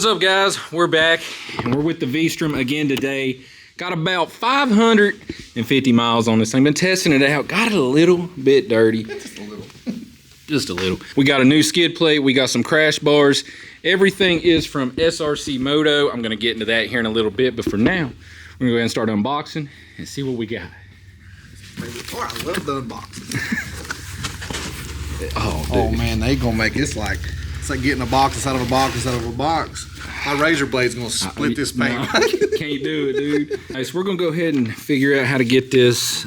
What's up, guys? We're back and we're with the V-Strom again today. Got about 550 miles on this thing. Been testing it out. Got it a little bit dirty. Just a little. Just a little. We got a new skid plate. We got some crash bars. Everything is from SRC MOTO. I'm gonna get into that here in a little bit, but for now, we're gonna go ahead and start unboxing and see what we got. I love the unboxing. Oh, dude. Oh man, they gonna make this like it's like getting a box inside of a box inside of a box. My razor blade's gonna split this paint. No, can't do it, dude. All right, so we're gonna go ahead and figure out how to get this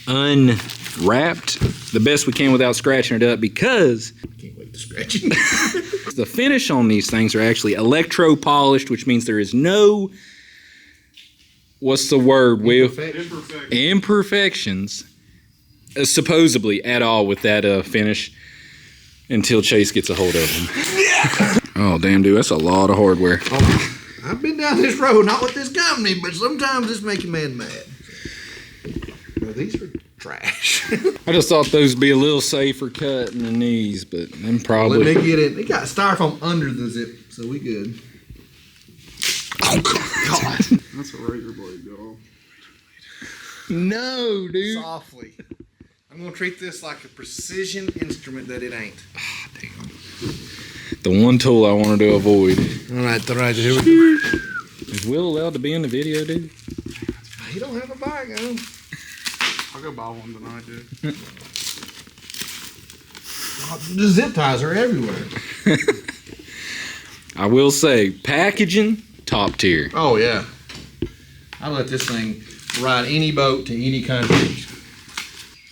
unwrapped the best we can without scratching it up, because Can't wait to scratch it. the finish on these things are actually electro polished, which means there is no, what's the word, Will? Imperfections, supposedly, at all with that finish, until Chase gets a hold of them. Oh, damn, dude, that's a lot of hardware. Oh, I've been down this road, not with this company, but sometimes this makes a man mad. Well, these are trash. I just thought those would be a little safer cut in the knees, but them probably. Let me get it. They got styrofoam under the zip, so we good. Oh, God. That's a razor blade, y'all. No, dude. Softly. I'm going to treat this like a precision instrument that it ain't. Ah, damn. The one tool I wanted to avoid. All right, here we go. Is Will allowed to be in the video, dude? He don't have a bag on. I'll go buy one tonight, dude. The zip ties are everywhere. I will say, packaging, top tier. Oh, yeah. I let this thing ride any boat to any country.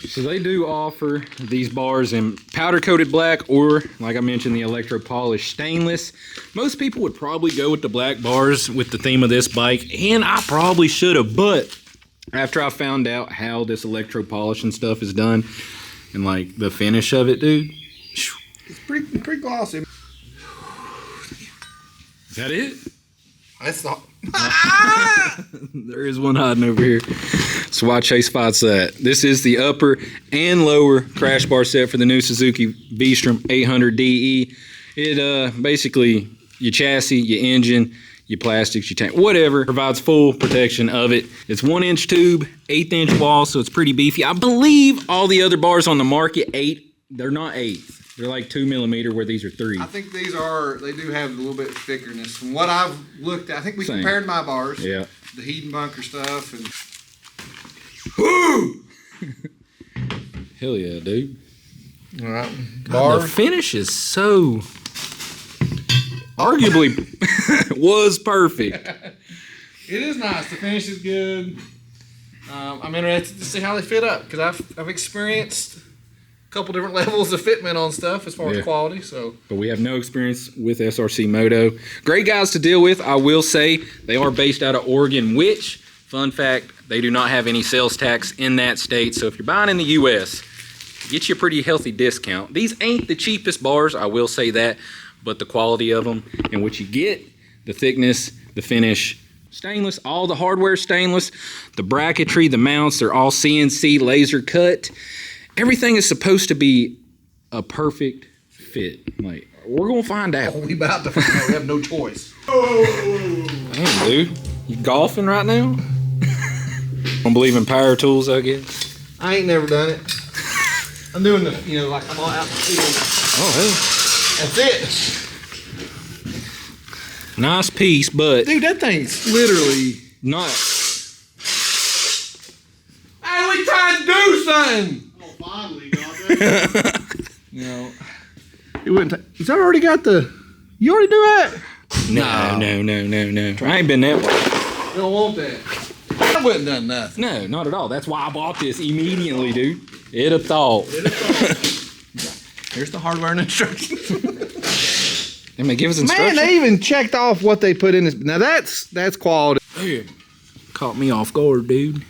So they do offer these bars in powder coated black, or like I mentioned, the electro polished stainless. Most people would probably go with the black bars with the theme of this bike, and I probably should have, but after I found out how this electro polish and stuff is done and like the finish of it, dude. It's pretty glossy. Is that it? That's not. There is one hiding over here. That's why Chase fights that. This is the upper and lower crash bar set for the new Suzuki V-Strom 800DE. It basically, your chassis, your engine, your plastics, your tank, whatever, provides full protection of it. It's 1-inch tube, 1/8-inch wall, so it's pretty beefy. I believe all the other bars on the market, they're not 8. They're like 2mm, where these are 3. I think these they do have a little bit thickness. From what I've looked at, I think we Same. compared my bars. Yeah. The heat and bunker stuff. And Hell yeah, dude. all right. God, the finish is so arguably was perfect. It is nice. The finish is good. I'm interested to see how they fit up, because I've experienced a couple different levels of fitment on stuff as far as quality. So, but we have no experience with SRC MOTO. Great guys to deal with. I will say they are based out of Oregon, which, fun fact, they do not have any sales tax in that state. So if you're buying in the U.S., get you a pretty healthy discount. These ain't the cheapest bars, I will say that, but the quality of them and what you get, the thickness, the finish, stainless, all the hardware stainless, the bracketry, the mounts, they're all CNC laser cut. Everything is supposed to be a perfect fit. Like, we're gonna find out. we about to find out. We have no choice. Damn, dude, you golfing right now? Don't believe in power tools, I guess. I ain't never done it. I'm doing the, like I'm all out in the field. Oh hell, That's it. nice piece, but Dude, that thing's literally. not. Hey, we trying to do something. Oh, finally, got that. It wouldn't. He's already got the. You already do that? No. I ain't been that way. You don't want that. I wouldn't done nothing. No, not at all. That's why I bought this immediately, dude. It'd have thought. Here's the hardware and instructions. They may give us instructions. Man, they even checked off what they put in this. Now that's quality. Dude, caught me off guard, dude.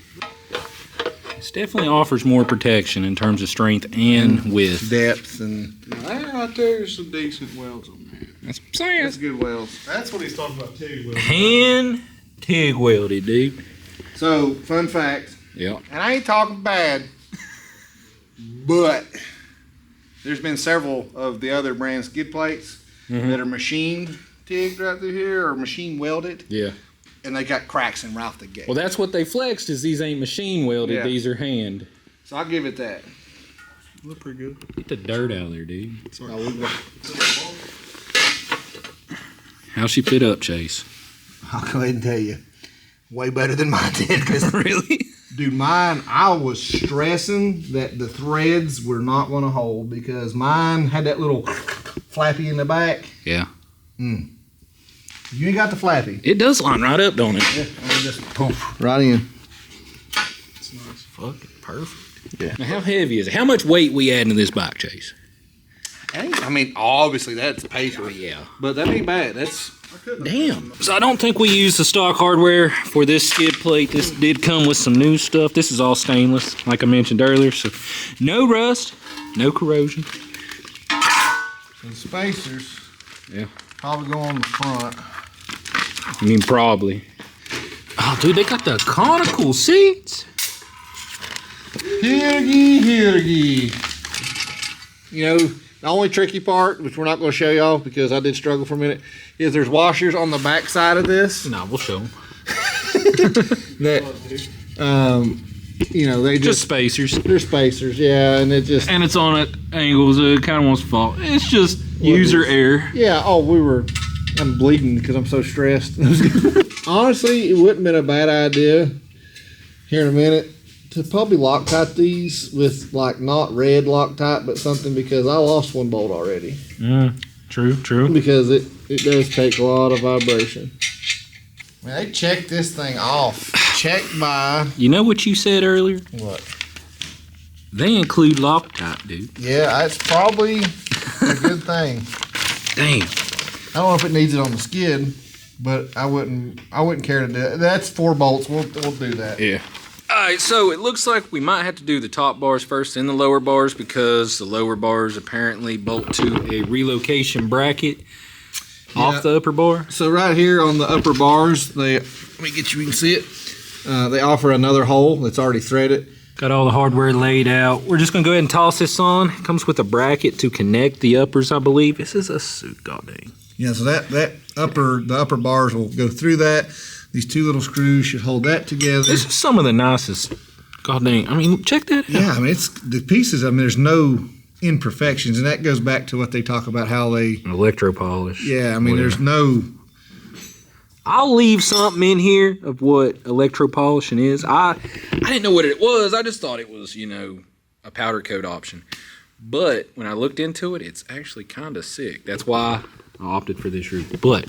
This definitely offers more protection in terms of strength and width. Depth and. Now, that right there is some decent welds on there. That's what I'm saying. That's good welds. That's what he's talking about, too. Hand TIG welded, dude. So, fun fact. Yeah. And I ain't talking bad, but there's been several of the other brand skid plates that are machined TIG right through here or machine welded, Yeah. and they got cracks in right off the gate. Well, that's what they flexed is these ain't machine welded. Yeah. These are hand. So I'll give it that. Look pretty good. Get the dirt out of there, dude. Oh, How's she fit up, Chase? I'll go ahead and tell you, way better than mine did. 'Cause, Really? dude, mine, I was stressing that the threads were not going to hold because mine had that little flappy in the back. Yeah. You ain't got the flappy. It does line right up, don't it? Yeah, I mean, just poof, right in. It's nice. Fucking perfect. Yeah. Now, how heavy is it? How much weight we adding to this bike, Chase? I mean, obviously that's paper, Yeah. but that ain't bad. That's Damn. So I don't think we used the stock hardware for this skid plate. This did come with some new stuff. This is all stainless, like I mentioned earlier. So no rust, no corrosion. the spacers. Yeah. Probably go on the front. I mean, probably. Oh, dude, they got the conical seats. Here. You know, the only tricky part, which we're not going to show y'all because I did struggle for a minute, is there's washers on the back side of this. Nah, we'll show them. That, you know, they Just just spacers. they're spacers, yeah, and it just And it's on at angles. It kind of wants to fall. It's just user error. yeah. Oh, I'm bleeding because I'm so stressed. Honestly, it wouldn't have been a bad idea here in a minute to probably Loctite these with like not red Loctite, but something because I lost one bolt already True. because it does take a lot of vibration. Man, they checked this thing off. Checked by You know what you said earlier? what? They include Loctite, dude. Yeah, that's probably a good thing. Damn. I don't know if it needs it on the skid, but I wouldn't care to do it. That's 4 bolts. We'll do that. Yeah. All right, so it looks like we might have to do the top bars first, then the lower bars, because the lower bars apparently bolt to a relocation bracket off the upper bar. So right here on the upper bars, let me get you can see it. They offer another hole that's already threaded. Got all the hardware laid out. We're just gonna go ahead and toss this on. It comes with a bracket to connect the uppers, I believe. This is a suit, goddamn. Yeah, so the upper bars will go through that. These 2 little screws should hold that together. This is some of the nicest. Goddamn. I mean, check that out. Yeah, I mean it's the pieces. I mean, there's no imperfections, and that goes back to what they talk about how they. Electro polish. Yeah, I mean Whatever. there's no. I'll leave something in here of what electro polishing is. I didn't know what it was. I just thought it was, a powder coat option. But when I looked into it, it's actually kind of sick. That's why I opted for this route. But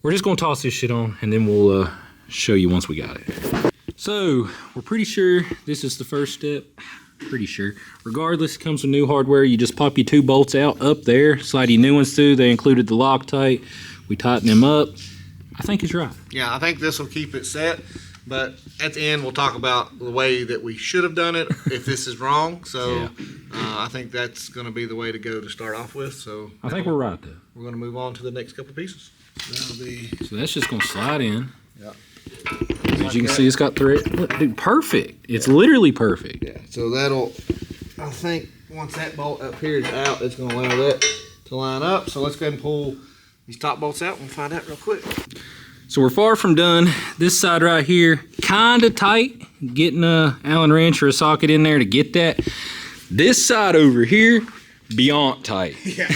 we're just going to toss this shit on, and then we'll show you once we got it. So we're pretty sure this is the first step. Pretty sure. Regardless, it comes with new hardware. You just pop your 2 bolts out up there, slide your new ones through. They included the Loctite. We tighten them up. I think it's right. Yeah, I think this will keep it set, but at the end we'll talk about the way that we should have done it if this is wrong. So Yeah. I think that's going to be the way to go to start off with. So I think we're right, though. we're going to move on to the next couple pieces. That'll be So that's just going to slide in. Yeah. As you can see, it's got thread. Look, dude, perfect. It's literally perfect. yeah. So that'll. I think once that bolt up here is out, it's going to allow that to line up. So let's go ahead and pull these top bolts out and we'll find out real quick. So we're far from done. This side right here, kind of tight. Getting a Allen wrench or a socket in there to get that. This side over here, beyond tight. Yeah.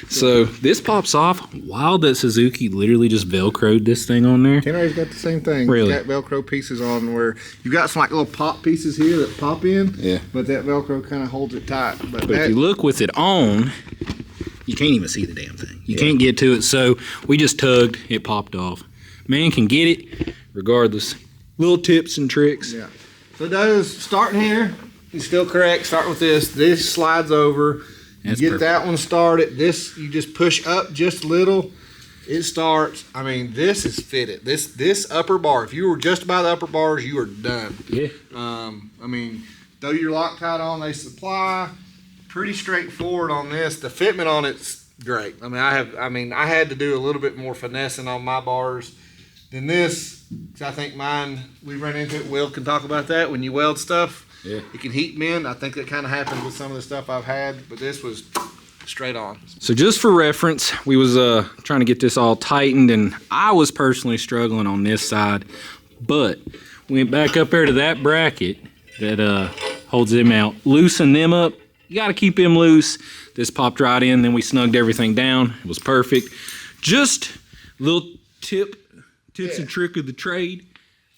So this pops off while that Suzuki literally just Velcroed this thing on there. Tenray's got the same thing. Really? It's got Velcro pieces on where you've got some like little pop pieces here that pop in. Yeah. But that Velcro kind of holds it tight. But if you look with it on, you can't even see the damn thing. You can't get to it. So we just tugged, it popped off. Man can get it regardless. Little tips and tricks. Yeah. So those starting here, you're still correct. Starting with this. This slides over. That's Get perfect. that one started. This you just push up just a little. It starts. I mean, this is fitted. This upper bar. If you were just by the upper bars, you are done. Yeah. I mean, throw your Loctite on. They supply. Pretty straightforward on this. The fitment on it's great. I mean, I had to do a little bit more finessing on my bars than this. 'Cause I think mine. We run into it. Will can talk about that when you weld stuff. Yeah. It can heat mend. I think that kind of happens with some of the stuff I've had, but this was straight on. So just for reference, we was trying to get this all tightened, and I was personally struggling on this side, but went back up there to that bracket that holds them out, loosen them up. You got to keep them loose. This popped right in, then we snugged everything down. It was perfect. Just a little tips and trick of the trade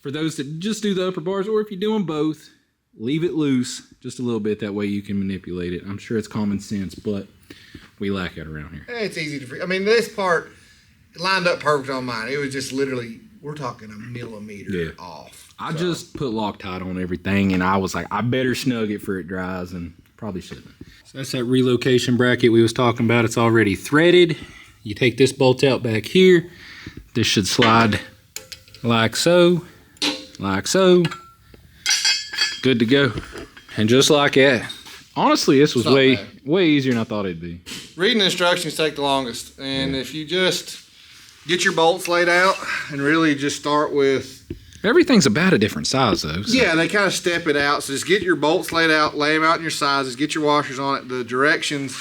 for those that just do the upper bars, or if you're doing both, leave it loose just a little bit. That way you can manipulate it. I'm sure it's common sense, but we lack it around here. It's easy to. I mean, this part lined up perfect on mine. It was just literally, we're talking a millimeter off. I just put Loctite on everything, and I was like, I better snug it for it dries, and probably shouldn't. So that's that relocation bracket we was talking about. It's already threaded. You take this bolt out back here. This should slide like so, good to go. And just like that. Honestly, this was way easier than I thought it'd be. Reading instructions take the longest, and if you just get your bolts laid out and really just start with... Everything's about a different size though. So. Yeah, they kind of step it out. So just get your bolts laid out, lay them out in your sizes, get your washers on it. The directions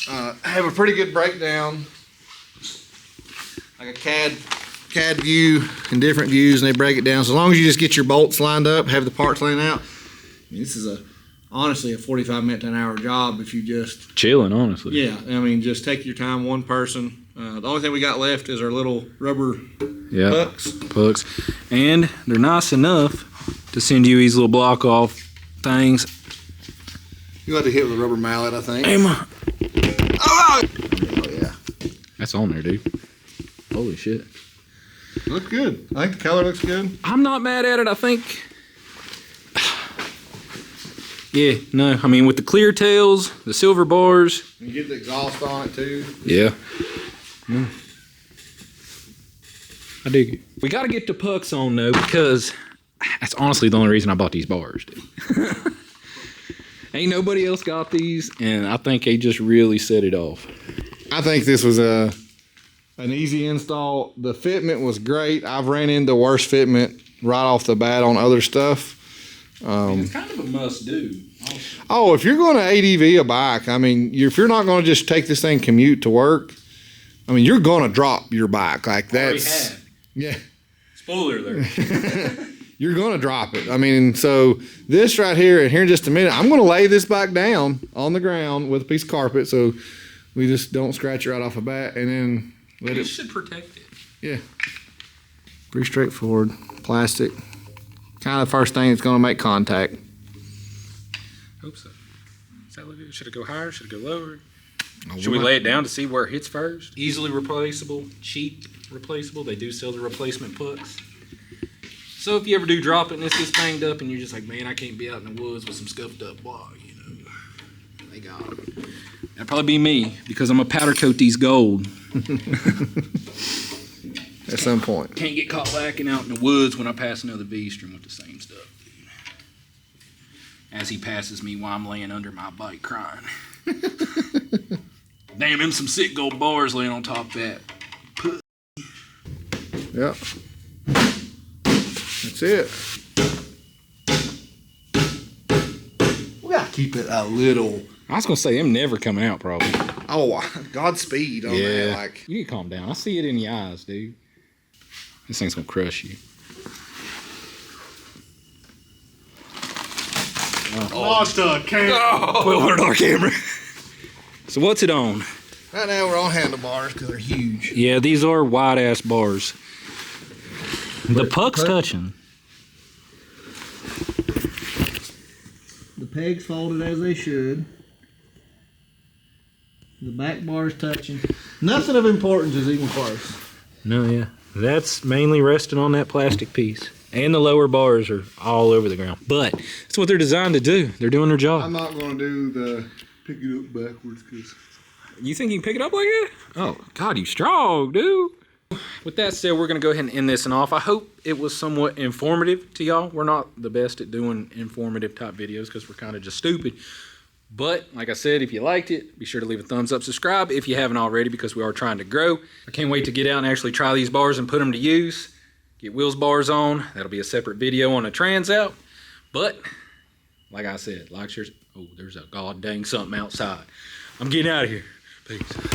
have a pretty good breakdown, like a CAD view and different views, and they break it down. So as long as you just get your bolts lined up, have the parts laying out. I mean, this is honestly a 45-minute to an hour job if you just... Chilling, honestly. Yeah, I mean, just take your time, one person. The only thing we got left is our little rubber pucks. And they're nice enough to send you these little block off things. You got to hit with a rubber mallet, I think. Oh, yeah. That's on there, dude. Holy shit. Looks good. I think the color looks good. I'm not mad at it, I think. Yeah, no, I mean, with the clear tails, the silver bars. You get the exhaust on it, too. Yeah. No. I dig it. We got to get the pucks on, though, because that's honestly the only reason I bought these bars, dude. Ain't nobody else got these, and I think they just really set it off. I think this was an easy install. The fitment was great. I've ran into worse fitment right off the bat on other stuff. It's kind of a must-do. Oh, if you're going to ADV a bike, I mean, if you're not going to just take this thing commute to work, I mean, you're going to drop your bike. Like that's... Yeah. Spoiler alert. You're going to drop it. I mean, so this right here, and here in just a minute, I'm going to lay this bike down on the ground with a piece of carpet so we just don't scratch it right off the bat, and then let it... should protect it. Yeah. Pretty straightforward. Plastic. Kind of the first thing that's going to make contact. Hope so. Does that look good? Should it go higher? Should it go lower? Should we lay it down to see where it hits first? Easily replaceable, cheap replaceable. They do sell the replacement pucks. So if you ever do drop it and this gets banged up and you're just like, man, I can't be out in the woods with some scuffed up block, you know, they got it. That'd probably be me because I'm gonna powder coat these gold. At some point. Can't get caught lacking out in the woods when I pass another V-Strom with the same stuff. As he passes me while I'm laying under my bike crying. Damn, them some sick gold bars laying on top of that. Yep. That's it. We gotta keep it a little... I was gonna say, them never coming out probably. Oh, Godspeed on that. Like, you need to calm down. I see it in your eyes, dude. This thing's gonna crush you. Lost a camera. $1,200 camera. So what's it on? right now we're on handlebars because they're huge. Yeah, these are wide ass bars. The puck's touching. The pegs folded as they should. The back bar's touching. Nothing of importance is even close. No, yeah. That's mainly resting on that plastic piece. And the lower bars are all over the ground. But that's what they're designed to do. They're doing their job. I'm not going to do the pick it up backwards because... You think you can pick it up like that? Oh, God, you strong, dude. With that said, we're going to go ahead and end this off. I hope it was somewhat informative to y'all. We're not the best at doing informative type videos because we're kind of just stupid. But, like I said, if you liked it, be sure to leave a thumbs up, subscribe if you haven't already because we are trying to grow. I can't wait to get out and actually try these bars and put them to use. Get wheels bars on. That'll be a separate video on the trans out. But, like I said, like, shares. Oh, there's a god dang something outside. I'm getting out of here. Peace.